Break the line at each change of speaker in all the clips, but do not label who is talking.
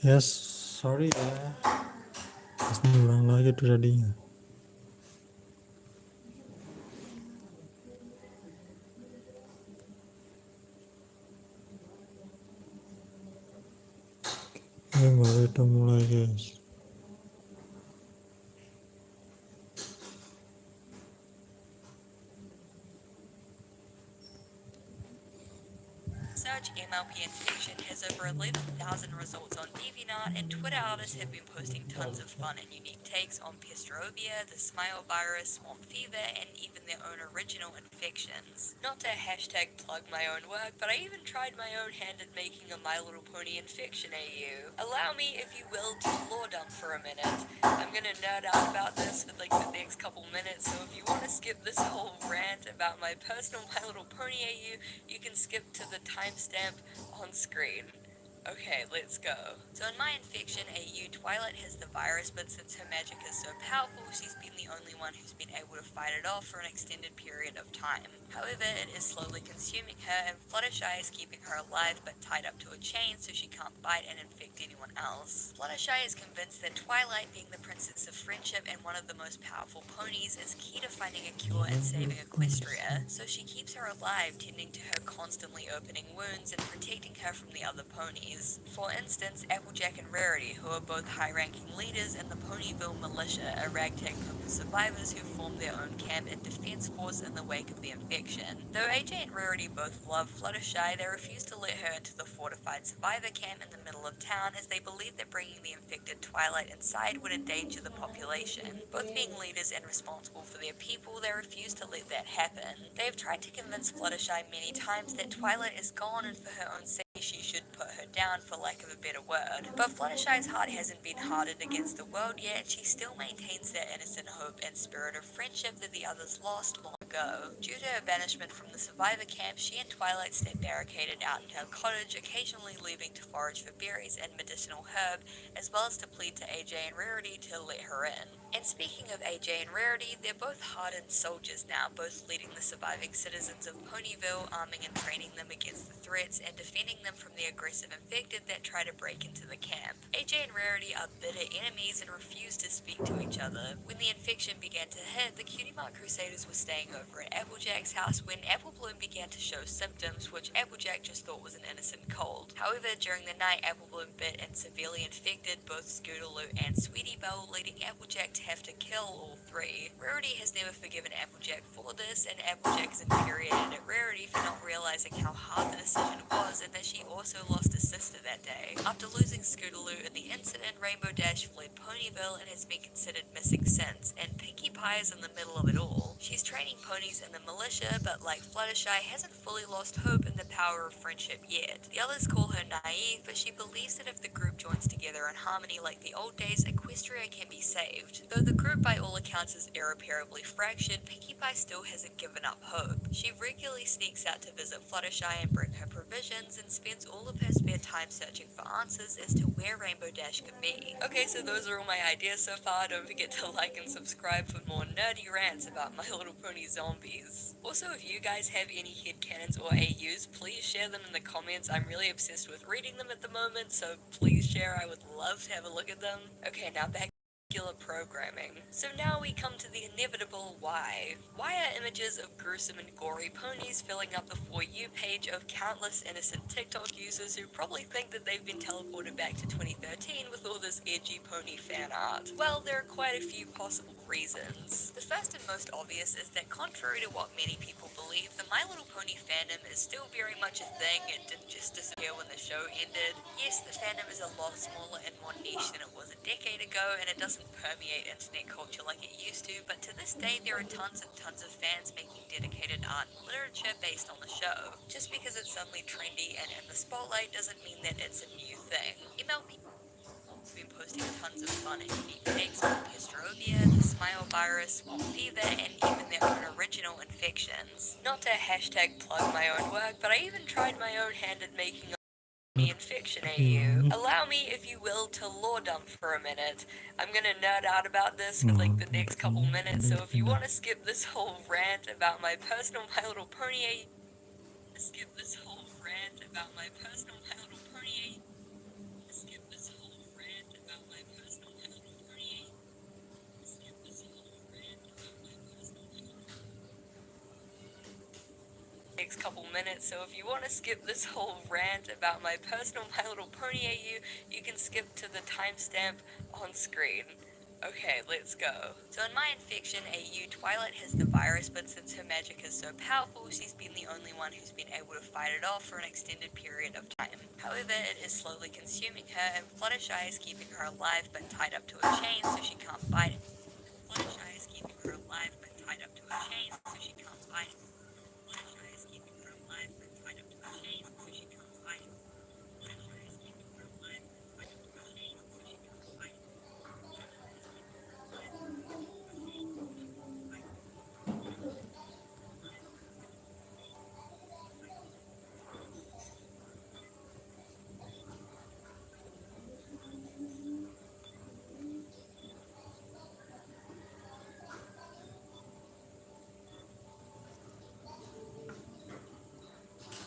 Yes, sorry ya. Terus ngulang lagi tuh tadinya. Ini baru kita mulai guys.
Search MLP infection has over 11,000 results on DeviantArt, and Twitter artists have been posting tons of fun and unique takes on pestrobia, the smile virus, swamp fever, and even their own original infections. Not to hashtag plug my own work, but I even tried my own hand at making a My Little Pony infection AU. Allow me, if you will, to lore dump for a minute. I'm gonna nerd out about this for like the next couple minutes, so if you want to skip this whole rant about my personal My Little Pony AU, you can skip to the timestamp on screen. Okay, let's go. So in my infection AU, Twilight has the virus, but since her magic is so powerful, she's been the only one who's been able to fight it off for an extended period of time. However, it is slowly consuming her, and Fluttershy is keeping her alive but tied up to a chain so she can't bite and infect anyone else. Fluttershy is convinced that Twilight, being the princess of friendship and one of the most powerful ponies, is key to finding a cure and saving Equestria, so she keeps her alive, tending to her constantly opening wounds and protecting her from the other ponies. For instance, Applejack and Rarity, who are both high-ranking leaders in the Ponyville Militia, a ragtag group of survivors who formed their own camp and defense force in the wake of the infection. Though AJ and Rarity both love Fluttershy, they refuse to let her into the fortified survivor camp in the middle of town, as they believe that bringing the infected Twilight inside would endanger the population. Both being leaders and responsible for their people, they refuse to let that happen. They have tried to convince Fluttershy many times that Twilight is gone, and for her own sake she should put her down, for lack of a better word. But Fluttershy's heart hasn't been hardened against the world yet, and she still maintains that innocent hope and spirit of friendship that the others lost long ago. Due to her banishment from the survivor camp, she and Twilight stay barricaded out in her cottage, occasionally leaving to forage for berries and medicinal herb, as well as to plead to AJ and Rarity to let her in. And speaking of AJ and Rarity, they're both hardened soldiers now, both leading the surviving citizens of Ponyville, arming and training them against the threats and defending them from the aggressive infected that try to break into the camp. AJ and Rarity are bitter enemies and refuse to speak to each other. When the infection began to hit, the Cutie Mark Crusaders were staying over at Applejack's house when Applebloom began to show symptoms, which Applejack just thought was an innocent cold. However, during the night, Applebloom bit and severely infected both Scootaloo and Sweetie Belle, leading Applejack to have to kill all three. Rarity has never forgiven Applejack for this, and Applejack is infuriated at Rarity for not realizing how hard the decision was, and that she also lost a sister that day. After losing Scootaloo in the incident, Rainbow Dash fled Ponyville and has been considered missing since, and Pinkie Pie is in the middle of it all. She's training ponies in the militia, but like Fluttershy, hasn't fully lost hope in the power of friendship yet. The others call her naive, but she believes that if the group joins together in harmony like the old days, Equestria can be saved. Though the group by all accounts is irreparably fractured, Pinkie Pie still hasn't given up hope. She regularly sneaks out to visit Fluttershy and bring her provisions, and spends all of her spare time searching for answers as to where Rainbow Dash could be. Okay, so those are all my ideas so far. Don't forget to like and subscribe for more nerdy rants about My Little Pony zombies. Also, if you guys have any headcanons or AUs, please share them in the comments. I'm really obsessed with reading them at the moment, so please share. I would love to have a look at them. Okay, now back programming. So now we come to the inevitable why. Why are images of gruesome and gory ponies filling up the For You page of countless innocent TikTok users who probably think that they've been teleported back to 2013 with all this edgy pony fan art? Well, there are quite a few possible reasons. The first and most obvious is that contrary to what many people believe, the My Little Pony fandom is still very much a thing. It didn't just disappear when the show ended. Yes, the fandom is a lot smaller and more niche than it was a decade ago, and it doesn't permeate internet culture like it used to, but to this day there are tons and tons of fans making dedicated art and literature based on the show. Just because it's suddenly trendy and in the spotlight doesn't mean that it's a new thing. MLP has been posting tons of fun and unique takes on Pistrovia, the smile virus, swamp fever, and even their own original infections. Not to hashtag plug my own work, but I even tried my own hand at making infection AU. Allow me, if you will, to lore dump for a minute. I'm gonna nerd out about this for like the next couple minutes, so if you want to skip this whole rant about my personal My Little Pony AU, skip this whole rant about my personal My Little Pony AU, skip this whole next couple minutes, so if you want to skip this whole rant about my personal My Little Pony AU, you can skip to the timestamp on screen. Okay, let's go. So in my infection AU, Twilight has the virus, but since her magic is so powerful, she's been the only one who's been able to fight it off for an extended period of time. However, it is slowly consuming her, and Fluttershy is keeping her alive but tied up to a chain so she can't bite it. Fluttershy is keeping her alive but tied up to a chain so she can't bite it. Fluttershy is keeping her alive but tied up to a chain so she can't bite it. Fluttershy is keeping her alive but tied up to a chain so she can't bite it.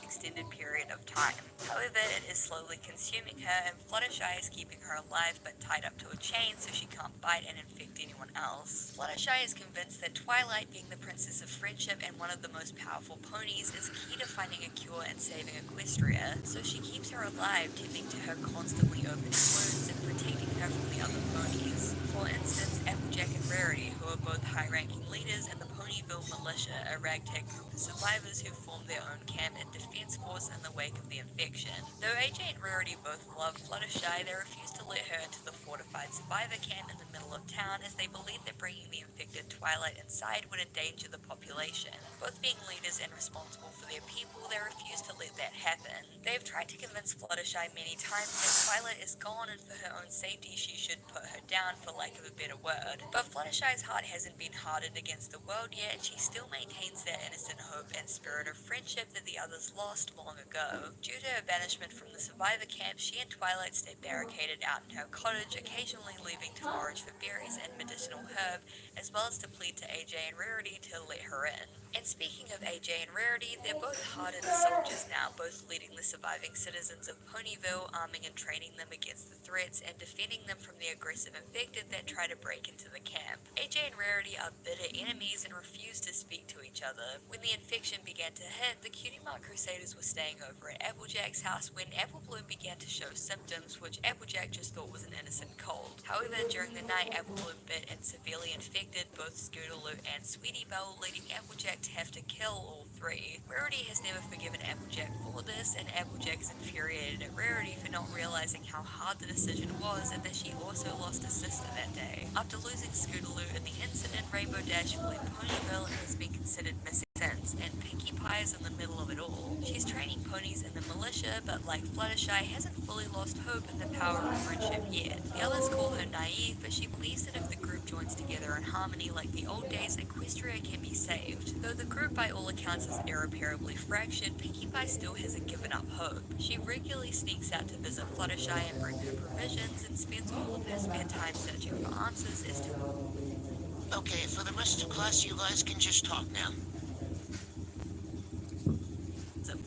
Extended period of time. However, it is slowly consuming her, and Fluttershy is keeping her alive but tied up to a chain so she can't bite and infect anyone else. Fluttershy is convinced that Twilight, being the Princess of Friendship and one of the most powerful ponies, is key to finding a cure and saving Equestria, so she keeps her alive, tending to her constantly opening wounds and protecting her from the other ponies. For instance, Applejack and Rarity, who are both high-ranking leaders in the Ponyville Militia, a ragtag group of survivors who formed their own camp and defense force in the wake of the infection. Though AJ and Rarity both love Fluttershy, they refuse to let her into the fortified survivor camp in the middle of town, as they believe that bringing the infected Twilight inside would endanger the population. Both being leaders and responsible for their people, they refuse to let that happen. They have tried to convince Fluttershy many times that Twilight is gone and for her own safety she should put her down, for lack of a better word. But Fluttershy's heart hasn't been hardened against the world yet, and she still maintains that innocent hope and spirit of friendship that the others lost long ago. Due to her banishment from the survivor camp, she and Twilight stay barricaded out in her cottage, occasionally leaving to forage for berries and medicinal herb, as well as to plead to AJ and Rarity to let her in. And speaking of AJ and Rarity, they're both hardened soldiers now, both leading the surviving citizens of Ponyville, arming and training them against the threats and defending them from the aggressive infected that try to break into the camp. AJ and Rarity are bitter enemies and refuse to speak to each other. When the infection began to hit, the Cutie Mark Crusaders were staying over at Applejack's house when Applebloom began to show symptoms, which Applejack just thought was an innocent cold. However, during the night, Applebloom bit and severely infected both Scootaloo and Sweetie Belle, leading Applejack to have to kill all three. Rarity has never forgiven Applejack for this, and Applejack is infuriated at Rarity for not realizing how hard the decision was and that she also lost a sister that day. After losing Scootaloo in the incident, Rainbow Dash fled Ponyville and has been considered missing since, and Pinkie Pie is in the middle of it all. She's training ponies in the militia, but like Fluttershy, hasn't fully lost hope in the power of friendship yet. The others call her naive, but she believes that if the group joins together in harmony like the old days, Equestria can be saved. Though the group by all accounts is irreparably fractured, Pinkie Pie still hasn't given up hope. She regularly sneaks out to visit Fluttershy and bring her provisions, and spends all of her spare time searching for answers as to
Okay, for the rest of class, you guys can just talk now.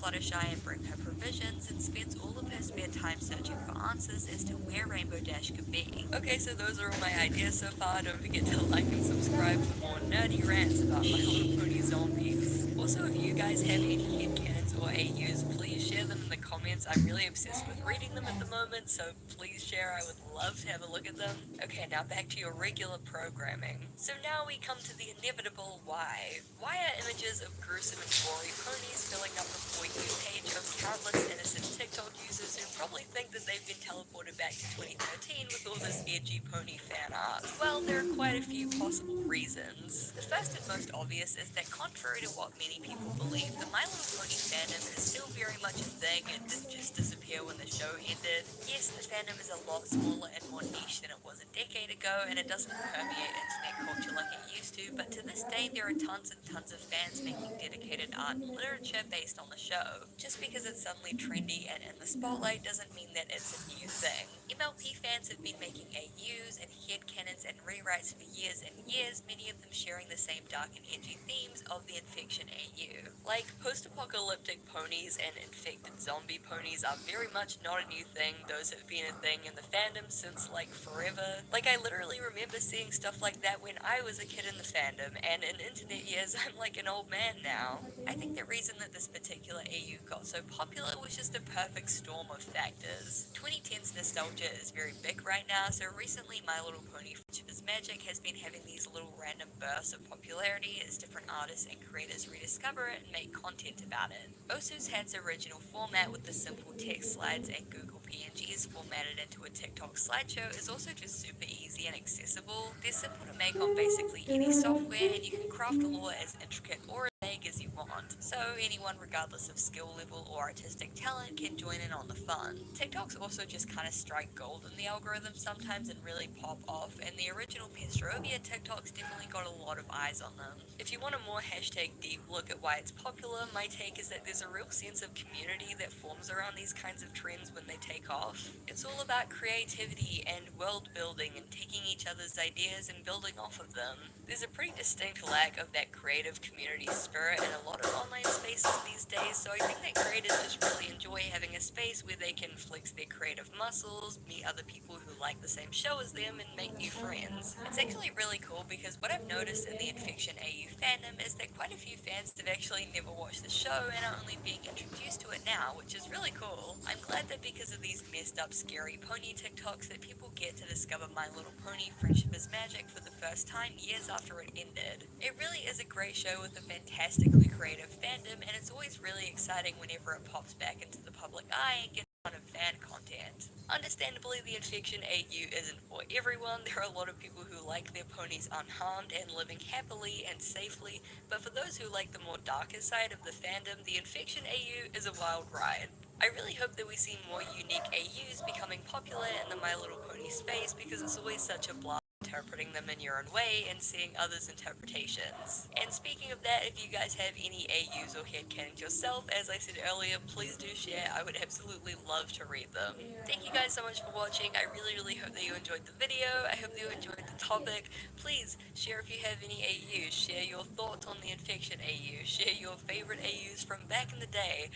Fluttershy and bring her provisions, and spends all of her spare time searching for answers as to where Rainbow Dash could be. Okay, so those are all my ideas so far. Don't forget to like and subscribe for more nerdy rants about My Little Pony zombies. Also, if you guys have any headcanons or AUs, please share them in the comments. I'm really obsessed with reading them at the moment, so please share. I would love to have a look at them. Okay, now back to your regular programming. So now we come to the inevitable why. Why are images of gruesome and gory ponies filling up the For You page of countless innocent TikTok users who probably think that they've been teleported back to 2013 with all this edgy pony fan art? Well, there are quite a few possible reasons. The first and most obvious is that contrary to what many people believe, the My Little Pony fandom is still very much a thing. It didn't just disappear when the show ended. Yes, the fandom is a lot smaller and more niche than it was a decade ago, and it doesn't permeate internet culture like it used to, but to this day there are tons and tons of fans making dedicated art and literature based on the show. Just because it's suddenly trendy and in the spotlight doesn't mean that it's a new thing. MLP fans have been making AUs and headcanons and rewrites for years and years, many of them sharing the same dark and edgy themes of the Infection AU. Like, post-apocalyptic ponies and infected zombie ponies are very much not a new thing. Those have been a thing in the fandom since, like, forever. Like, I literally remember seeing stuff like that when I was a kid in the fandom, and in internet years, I'm like an old man now. I think the reason that this particular AU got so popular was just a perfect storm of factors. 2010's nostalgia is very big right now, so recently My Little Pony Friendship is Magic has been having these little random bursts of popularity as different artists and creators rediscover it and make content about it. Osu's had its original format with the simple text slides and Google PNGs formatted into a TikTok slideshow is also just super easy and accessible. They're simple to make on basically any software, and you can craft a lore as intricate or vague as you want, so anyone regardless of skill level or artistic talent can join in on the fun. TikToks also just kind of strike gold in the algorithm sometimes and really pop off, and the original Pestrovia TikToks definitely got a lot of eyes on them. If you want a more hashtag deep look at why it's popular, my take is that there's a real sense of community that forms around these kinds of trends when they take off. It's all about creativity and world building and taking each other's ideas and building off of them. There's a pretty distinct lack of that creative community spirit in a lot of online spaces these days, so I think that creators just really enjoy having a space where they can flex their creative muscles, meet other people who like the same show as them, and make new friends. It's actually really cool because what I've noticed in the Infection AU fandom is that quite a few fans have actually never watched the show and are only being introduced to it now, which is really cool. I'm glad that because of these messed up scary pony TikToks that people get to discover My Little Pony Friendship is Magic for the first time years after it ended. It really is a great show with a fantastically creative fandom, and it's always really exciting whenever it pops back into the public eye and gets a ton of fan content. Understandably, the Infection AU isn't for everyone. There are a lot of people who like their ponies unharmed and living happily and safely, but for those who like the more darker side of the fandom, the Infection AU is a wild ride. I really hope that we see more unique AUs becoming popular in the My Little Pony space because it's always such a blast interpreting them in your own way and seeing others' interpretations. And speaking of that, if you guys have any AUs or headcanons yourself, as I said earlier, please do share. I would absolutely love to read them. Thank you guys so much for watching. I really hope that you enjoyed the video. I hope you enjoyed the topic. Please share if you have any AUs. Share your thoughts on the Infection AU. Share your favorite AUs from back in the day.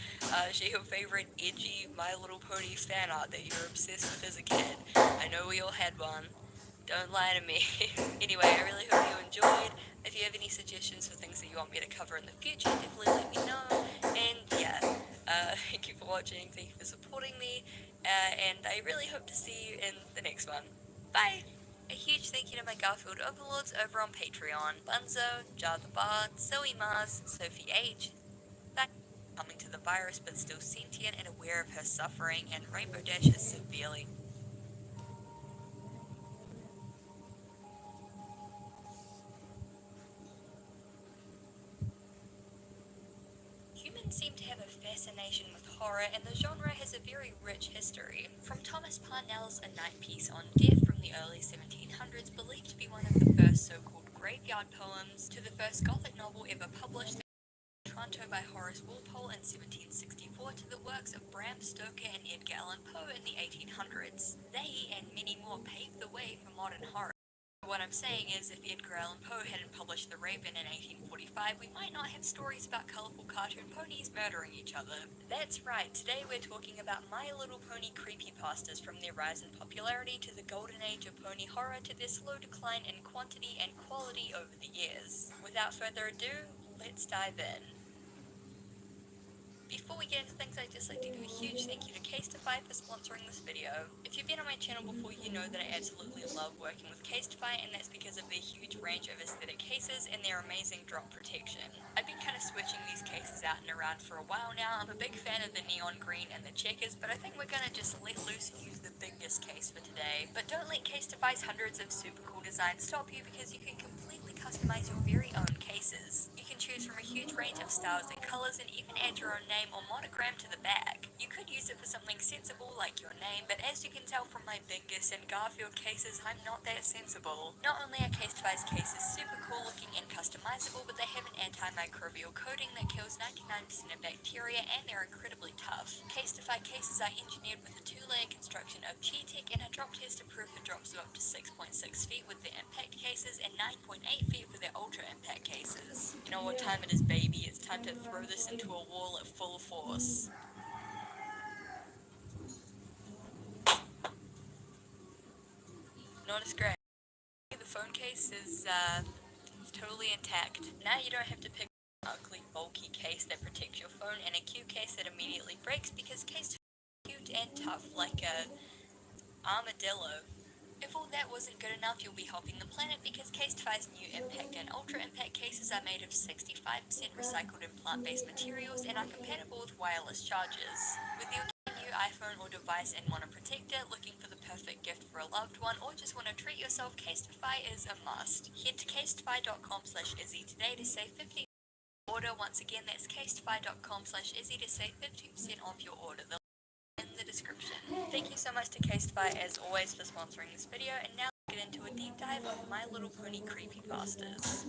Share your favorite edgy My Little Pony fan art that you're obsessed with as a kid. I know we all had one. Don't lie to me. Anyway, I really hope you enjoyed. If you have any suggestions for things that you want me to cover in the future, definitely let me know. And yeah, thank you for watching, thank you for supporting me, and I really hope to see you in the next one. Bye! A huge thank you to my Garfield overlords over on Patreon. Bunzo, Jar the Bard, Zoe Mars, Sophie H, coming to the virus but still sentient and aware of her suffering, and Rainbow Dash is severely Humans seem to have a fascination with horror, and the genre has a very rich history. From Thomas Parnell's A Night Piece on Death from the early 1700s, believed to be one of the first so-called graveyard poems, to the first Gothic novel ever published, Toronto by Horace Walpole in 1764, to the works of Bram Stoker and Edgar Allan Poe in the 1800s. They, and many more, paved the way for modern horror. What I'm saying is, if Edgar Allan Poe hadn't published The Raven in 1845, we might not have stories about colourful cartoon ponies murdering each other. That's right, today we're talking about My Little Pony creepypastas, from their rise in popularity to the golden age of pony horror to their slow decline in quantity and quality over the years. Without further ado, let's dive in. Before we get into things, I'd just like to do a huge thank you to Casetify for sponsoring this video. If you've been on my channel before, you know that I absolutely love working with Casetify, and that's because of their huge range of aesthetic cases and their amazing drop protection. I've been kind of switching these cases out and around for a while now. I'm a big fan of the neon green and the checkers, but I think we're gonna just let loose and use the biggest case for today. But don't let Casetify's hundreds of super cool designs stop you, because you can completely customize your very own cases. You can choose from a huge range of styles and colors, and even add your own name or monogram to the bag. You could use it for something sensible like your name, but as you can tell from my Bingus and Garfield cases, I'm not that sensible. Not only are Casetify's cases super cool looking and customizable, but they have an antimicrobial coating that kills 99% of bacteria, and they're incredibly tough. Casetify cases are engineered with a 2-layer construction of G-Tech and are drop tested proof for drops of up to 6.6 feet with their impact cases and 9.8 feet for their ultra impact cases. You know what time it is, baby? It's time to throw this into a wall at full force. Not a scratch. The phone case is it's totally intact. Now you don't have to pick an ugly, bulky case that protects your phone and a cute case that immediately breaks because case is cute and tough like a armadillo. If all that wasn't good enough, you'll be helping the planet because Casetify's new impact and ultra impact cases are made of 65% recycled and plant-based materials and are compatible with wireless chargers. Whether you're getting a new iPhone or device and want to protect it, looking for the perfect gift for a loved one, or just want to treat yourself, Casetify is a must. Head to casetify.com/Izzy today to save 50% order. Once again, that's casetify.com/Izzy to save 50% off your order. In the description. Thank you so much to Casetify as always for sponsoring this video, and now let's get into a deep dive of My Little Pony creepypastas.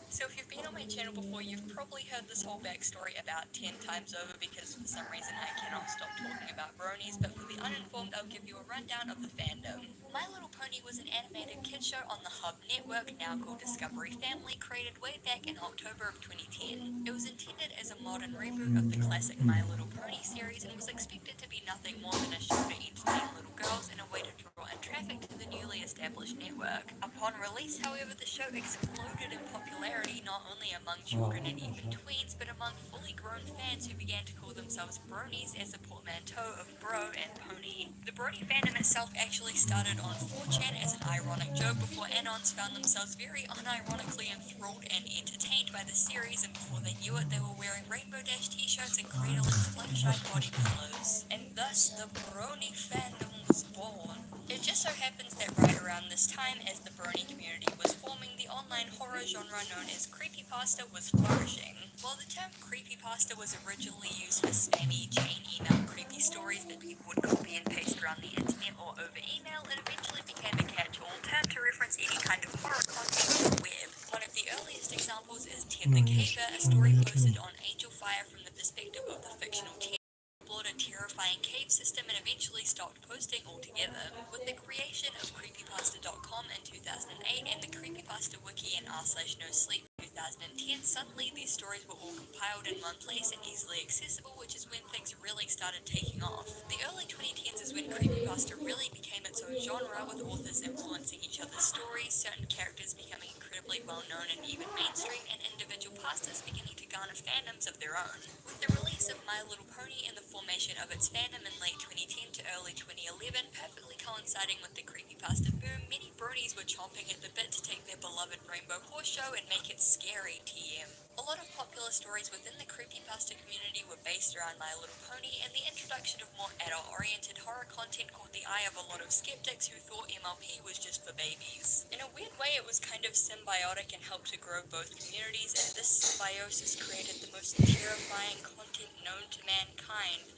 So if you've been on my channel before, you've probably heard this whole backstory about 10 times over because for some reason I cannot stop talking about bronies, but for the uninformed, I'll give you a rundown of the fandom. My Little Pony was an animated kids show on the Hub Network, now called Discovery Family, created way back in October of 2010. It was intended as a modern reboot of the classic My Little Pony series and was expected to be nothing more than a show to entertain little girls and a way to draw in traffic to the newly established network. Upon release, however, the show exploded in popularity not only among children and even tweens, but among fully grown fans who began to call themselves bronies as a portmanteau of bro and pony. The brony fandom itself actually started on 4chan as an ironic joke before anons found themselves very unironically enthralled and entertained by the series, and before they knew it, they were wearing Rainbow Dash t-shirts and cradling Fluttershy body pillows. And thus, the brony fandom was born. It just so happens that right around this time, as the brony community was forming, the online horror genre known as creepypasta was flourishing. While the term creepypasta was originally used for spammy chain email creepy stories that people would copy and paste around the internet or over email, it eventually became a catch-all term to reference any kind of horror content on the web. One of the earliest examples is Ted the Caver, a story posted on Angel Fire from the perspective of the fictional Ted, explored a terrifying cave system and eventually stopped posting altogether. With the creation of creepypasta.com in 2008 and the creepypasta wiki in r/nosleep 2010, suddenly these stories were all compiled in one place and easily accessible, which is when things really started taking off. The early 2010s is when creepypasta really became its own genre, with authors influencing each other's stories, certain characters becoming incredibly well known and even mainstream, and individual pastas beginning to garner fandoms of their own. With the release of My Little Pony and the formation of its fandom in late 2010 to early 2011, perfectly coinciding with the creepypasta boom, many bronies were chomping at the bit to take their beloved Rainbow Horse Show and make it scary TM. A lot of popular stories within the creepypasta community were based around My Little Pony, and the introduction of more adult-oriented horror content caught the eye of a lot of skeptics who thought MLP was just for babies. In a weird way, it was kind of symbiotic and helped to grow both communities, and this symbiosis created the most terrifying content known to mankind,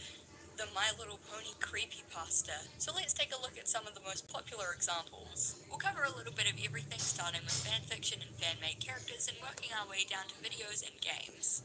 the My Little Pony creepypasta. So let's take a look at some of the most popular examples. We'll cover a little bit of everything, starting with fanfiction and fan-made characters and working our way down to videos and games.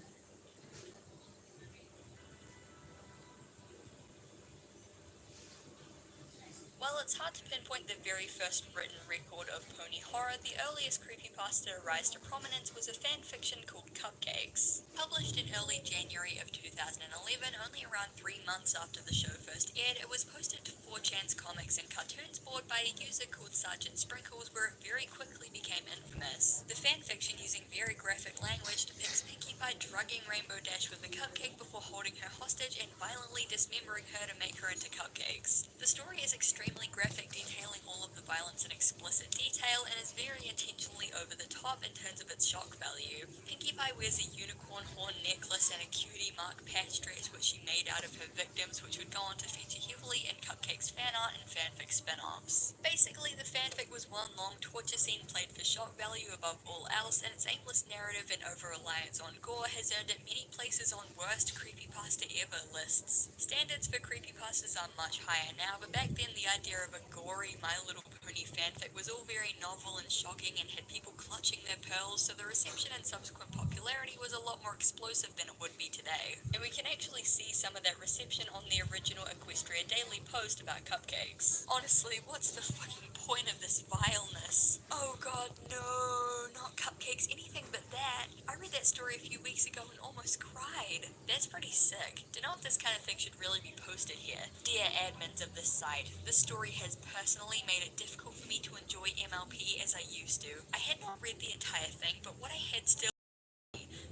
While it's hard to pinpoint the very first written record of pony horror, the earliest creepypasta to rise to prominence was a fanfiction called Cupcakes. Published in early January of 2011, only around 3 months after the show first aired, it was posted to 4chan's comics and cartoons board by a user called Sergeant Sprinkles, where it very quickly became infamous. The fanfiction, using very graphic language, depicts Pinkie Pie drugging Rainbow Dash with a cupcake before holding her hostage and violently dismembering her to make her into cupcakes. The story is extremely graphic, detailing all of the violence in explicit detail, and is very intentionally over the top in terms of its shock value. Pinkie Pie wears a unicorn horn necklace and a cutie mark patch dress which she made out of her victims, which would go on to feature heavily in Cupcake's fanfics, fan art, and fanfic spin-offs. Basically, the fanfic was one long torture scene played for shock value above all else, and its aimless narrative and over-reliance on gore has earned it many places on worst creepypasta ever lists. Standards for creepypastas are much higher now, but back then the idea of a gory My Little Pony fanfic was all very novel and shocking and had people clutching their pearls, so the reception and subsequent popularity was a lot more explosive than it would be today. And we can actually see some of that reception on the original Equestria Daily post about cupcakes. Honestly, what's the fucking point of this vileness? Oh god, no, not cupcakes, anything but that. I read that story a few weeks ago and almost cried. That's pretty sick. Don't know if this kind of thing should really be posted here. Dear admins of this site, this story has personally made it difficult for me to enjoy MLP as I used to. I had not read the entire thing, but what I had still.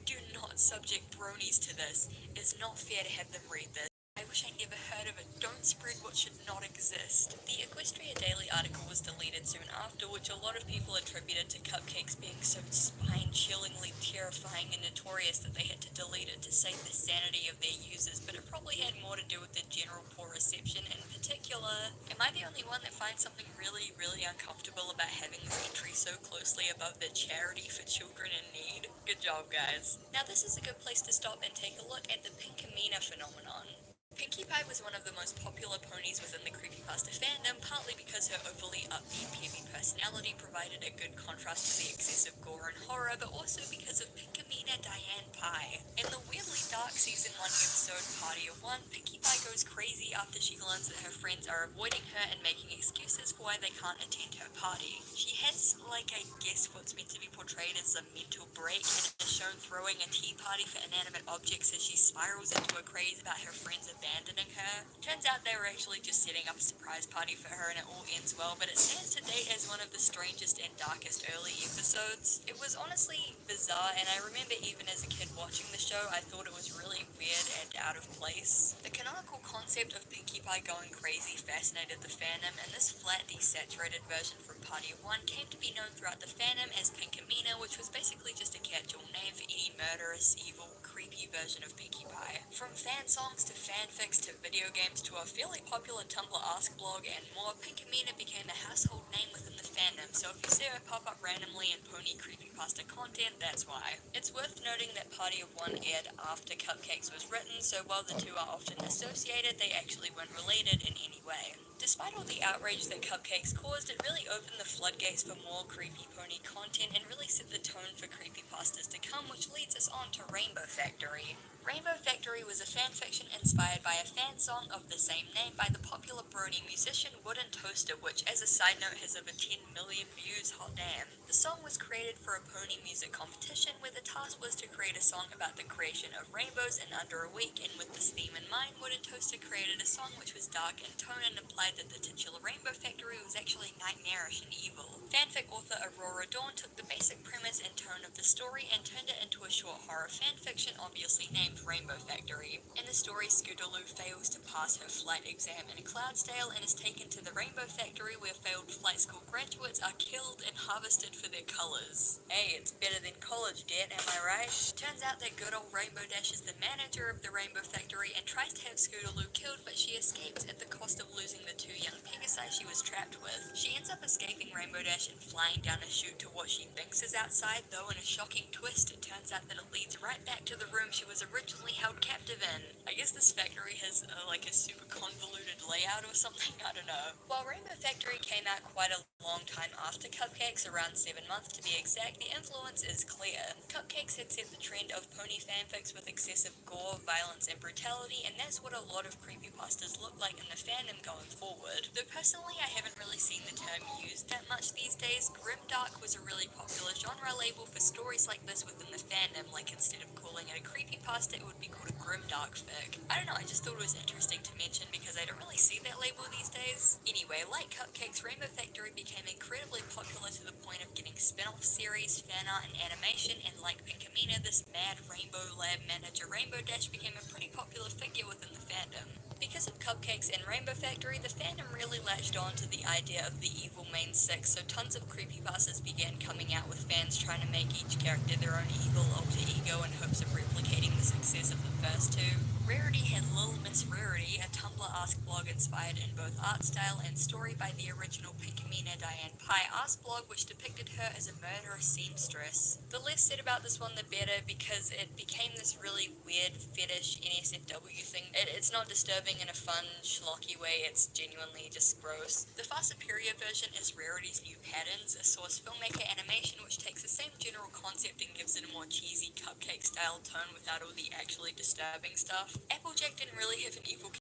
Do not subject bronies to this. It's not fair to have them read this. I wish I never heard of it. Don't spread what should not exist. The Equestria Daily article was deleted soon after, which a lot of people attributed to cupcakes being so spine-chillingly terrifying and notorious that they had to delete it to save the sanity of their users, but it probably had more to do with the general poor reception. In particular, am I the only one that finds something really, really uncomfortable about having this entry so closely above the charity for children in need? Good job, guys. Now this is a good place to stop and take a look at the Pinkamena phenomenon. Pinkie Pie was one of the most popular ponies within the creepypasta fandom, partly because her overly upbeat, peppy personality provided a good contrast to the excessive gore and horror, but also because of Pinkamena Diane Pie. In the weirdly dark season 1 episode Party of One, Pinkie Pie goes crazy after she learns that her friends are avoiding her and making excuses for why they can't attend her party. She has, I guess what's meant to be portrayed as a mental break, and is shown throwing a tea party for inanimate objects as she spirals into a craze about her friends abandoning her. Turns out they were actually just setting up a surprise party for her and it all ends well, but it stands to date as one of the strangest and darkest early episodes. It was honestly bizarre, and I remember even as a kid watching the show, I thought it was really weird and out of place. The canonical concept of Pinkie Pie going crazy fascinated the fandom, and this flat, desaturated version from Party of One came to be known throughout the fandom as Pinkamena, which was basically just a catch-all name for any murderous, evil, creepy version of Pinkie Pie. From fan songs to fanfics to video games to a fairly popular Tumblr Ask blog and more, Pinkamena became a household name within the fandom, so if you see her pop up randomly in pony creepypasta content, that's why. It's worth noting that Party of One aired after Cupcakes was written, so while the two are often associated, they actually weren't related in any way. Despite all the outrage that Cupcakes caused, it really opened the floodgates for more creepy pony content and really set the tone for creepypastas to come, which leads us on to Rainbow Factory. Rainbow Factory was a fanfiction inspired by a fan song of the same name by the popular brony musician Wooden Toaster, which, as a side note, has over 10 million views, hot damn. The song was created for a pony music competition where the task was to create a song about the creation of rainbows in under a week, and with this theme in mind, Wooden Toaster created a song which was dark in tone and implied that the titular Rainbow Factory was actually nightmarish and evil. Fanfic author Aurora Dawn took the basic premise and tone of the story and turned it into a short horror fanfiction obviously named Rainbow Factory. In the story, Scootaloo fails to pass her flight exam in Cloudsdale and is taken to the Rainbow Factory where failed flight school graduates are killed and harvested for their colors. Hey, it's better than college debt, am I right? Turns out that good old Rainbow Dash is the manager of the Rainbow Factory and tries to have Scootaloo killed, but she escapes at the cost of losing the two young Pegasi she was trapped with. She ends up escaping Rainbow Dash and flying down a chute to what she thinks is outside, though in a shocking twist, it turns out that it leads right back to the room she was originally held captive in. I guess this factory has a super convoluted layout or something, I don't know. While Rainbow Factory came out quite a long time after Cupcakes, around 7 months to be exact, the influence is clear. Cupcakes had set the trend of pony fanfics with excessive gore, violence, and brutality, and that's what a lot of creepypastas look like in the fandom going forward. Though personally, I haven't really seen the term used that much these days. Grimdark was a really popular genre label for stories like this within the fandom, instead of calling it a creepypasta, it would be called a grimdark fic. I don't know, I just thought it was interesting to mention because I don't really see that label these days. Anyway, like Cupcakes, Rainbow Factory became incredibly popular to the point of getting spin-off series, fan art, and animation, and like Pinkamena, this mad Rainbow Lab manager Rainbow Dash became a pretty popular figure within the fandom. Because of Cupcakes and Rainbow Factory, the fandom really latched on to the idea of the evil main six, so tons of creepypastas began coming out with fans trying to make each character their own evil alter ego in hopes of replicating the success of the first two. Rarity had Little Miss Rarity, a Tumblr Ask blog inspired in both art style and story by the original Pinkamena Diane Pye Ask blog, which depicted her as a murderous seamstress. The less said about this one the better, because it became this really weird fetish NSFW thing. It's not disturbing in a fun, schlocky way, it's genuinely just gross. The far superior version is Rarity's New Patterns, a Source filmmaker animation which takes the same general concept and gives it a more cheesy cupcake-style tone without all the actually disturbing stuff. Applejack didn't really have an evil.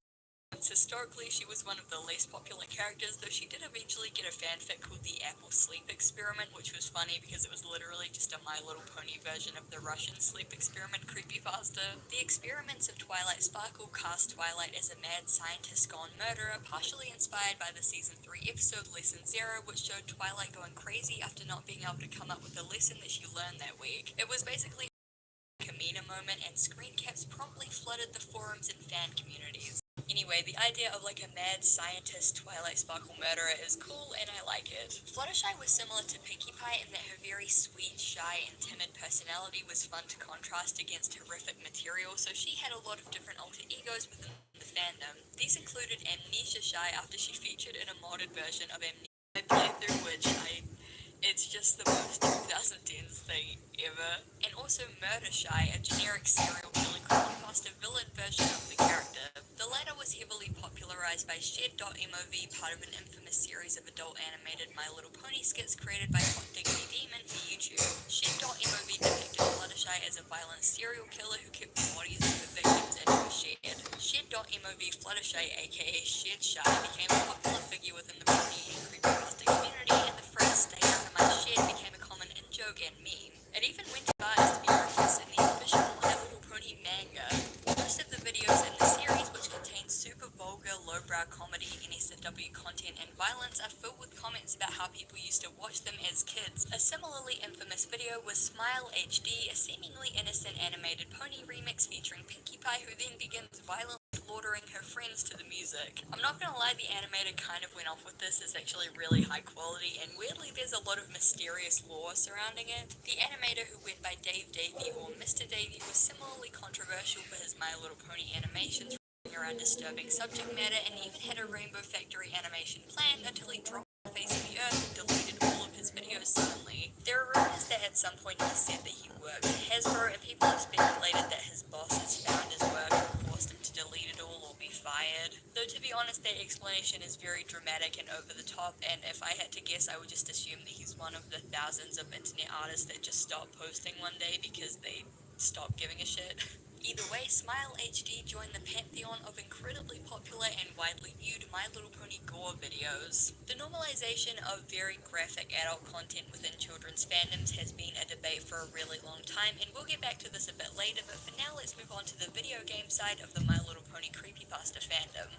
Historically, she was one of the least popular characters, though she did eventually get a fanfic called the Apple Sleep Experiment, which was funny because it was literally just a My Little Pony version of the Russian Sleep Experiment creepypasta. The experiments of Twilight Sparkle cast Twilight as a mad scientist gone murderer, partially inspired by the Season 3 episode Lesson Zero, which showed Twilight going crazy after not being able to come up with a lesson that she learned that week. It was basically a Kamina moment, and screen caps promptly flooded the forums and fan communities. Anyway, the idea of like a mad scientist Twilight Sparkle murderer is cool and I like it. Fluttershy was similar to Pinkie Pie in that her very sweet, shy, and timid personality was fun to contrast against horrific material, so she had a lot of different alter egos within the fandom. These included Amnesia Shy after she featured in a modded version of Amnesia playthrough, it's just the most 2010s thing ever. And also Murder Shy, a generic serial killer creepypasta villain version of the character. The latter was heavily popularized by Shed.mov, part of an infamous series of adult animated My Little Pony skits created by Hot Diggity Demon for YouTube. Shed.mov depicted Fluttershy as a violent serial killer who kept the bodies of the victims into a shed. Shed.mov Fluttershy, aka Shed Shy, became a popular figure within the pony and creepypasta community, and the phrase "stay out of my shed" became a common in-joke and meme. It even went as far as to be referenced in the official My Little Pony manga. Most of the videos in the series, which contain super vulgar, lowbrow comedy, NSFW content, and violence, are filled with comments about how people used to watch them as kids. A similarly infamous video was Smile HD, a seemingly innocent animated pony remix featuring Pinkie Pie, who then begins violently slaughtering her friends to the music. I'm not gonna lie, the animator kind of went off with this. It's actually really high quality, and weirdly there's a lot of mysterious lore surrounding it. The animator, who went by Dave Davey or Mr. Davey, was similarly controversial for his My Little Pony animations around disturbing subject matter, and even had a Rainbow Factory animation planned until he dropped the face of the earth and deleted all of his videos suddenly. There are rumors that at some point he said that he worked at Hasbro, and people have speculated that his bosses found his work and forced him to delete it all or be fired. Though to be honest, that explanation is very dramatic and over the top, and if I had to guess, I would just assume that he's one of the thousands of internet artists that just stopped posting one day because they stopped giving a shit. Either way, Smile HD joined the pantheon of incredibly popular and widely viewed My Little Pony gore videos. The normalization of very graphic adult content within children's fandoms has been a debate for a really long time, and we'll get back to this a bit later, but for now let's move on to the video game side of the My Little Pony creepypasta fandom.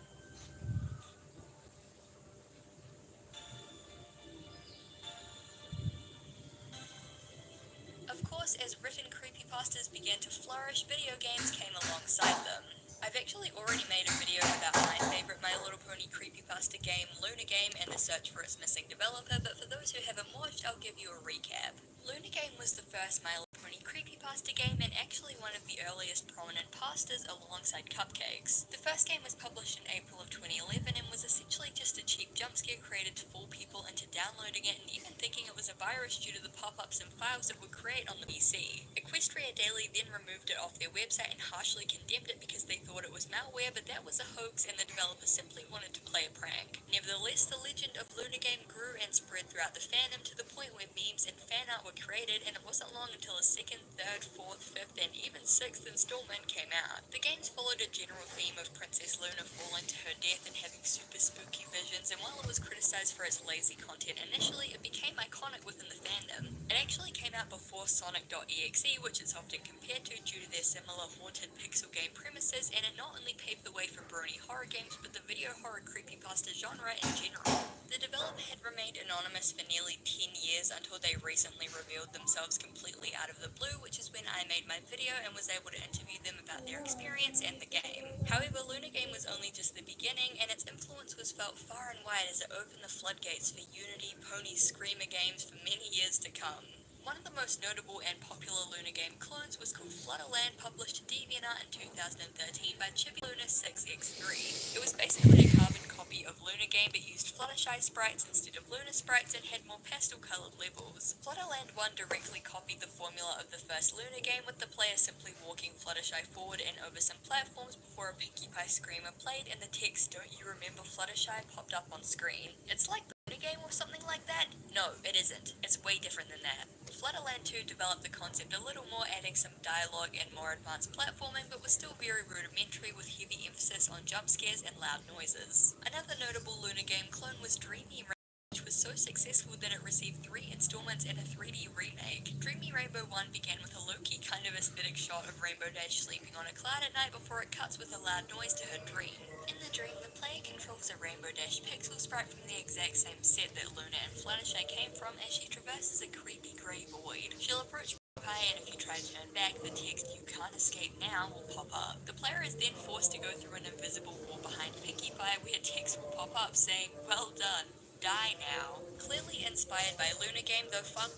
Of course, as written creepypastas began to flourish, video games came alongside them. I've actually already made a video about my favorite My Little Pony creepypasta game, Luna Game, and the search for its missing developer, but for those who haven't watched, I'll give you a recap. Luna Game was the first My Little Pony creepypasta game, and actually one of the earliest prominent pastas alongside cupcakes. The first game was published in April of 2011 and was essentially just a cheap jump scare created to fool people into downloading it and even thinking it was a virus due to the pop-ups and files it would create on the PC. Equestria Daily then removed it off their website and harshly condemned it because they thought it was malware, but that was a hoax and the developer simply wanted to play a prank. Nevertheless, the legend of Luna Game grew and spread throughout the fandom to the point where memes and fan art were created, and it wasn't long until a second, third, fourth, fifth, and even sixth installment came out. The games followed a general theme of Princess Luna falling to her death and having super spooky visions, and while it was criticized for its lazy content initially, it became iconic within the fandom. It actually came out before Sonic.exe, which it's often compared to due to their similar haunted pixel game premises, and it not only paved the way for brony horror games, but the video horror creepypasta genre in general. The developer had remained anonymous for nearly 10 years until they recently revealed themselves completely out of the blue, which is when I made my video and was able to interview them about their experience and the game. However, Luna Game was only just the beginning, and its influence was felt far and wide as it opened the floodgates for Unity, Pony, Screamer games for many years to come. One of the most notable and popular Luna game clones was called Flutterland, published to DeviantArt in 2013 by ChibiLuna6x3. It was basically a carbon copy of Luna game but used Fluttershy sprites instead of Luna sprites and had more pastel-coloured levels. Flutterland 1 directly copied the formula of the first Luna game, with the player simply walking Fluttershy forward and over some platforms before a Pinkie Pie screamer played and the text "Don't you remember Fluttershy?" popped up on screen. It's like the Luna game or something like that? No, it isn't. It's way different than that. Flutterland 2 developed the concept a little more, adding some dialogue and more advanced platforming, but was still very rudimentary with heavy emphasis on jump scares and loud noises. Another notable Luna game clone was Dreamy Rainbow, which was so successful that it received 3 installments and a 3D remake. Dreamy Rainbow 1 began with a low-key kind of aesthetic shot of Rainbow Dash sleeping on a cloud at night before it cuts with a loud noise to her dream. In the dream, the player controls a Rainbow Dash pixel sprite from the exact same set that Luna and Fluttershy came from as she traverses a creepy grey void. She'll approach Pie, and if you try to turn back, the text "You can't escape now" will pop up. The player is then forced to go through an invisible wall behind Pinkie Pie where text will pop up saying "Well done, die now." Clearly inspired by Luna game, though fun.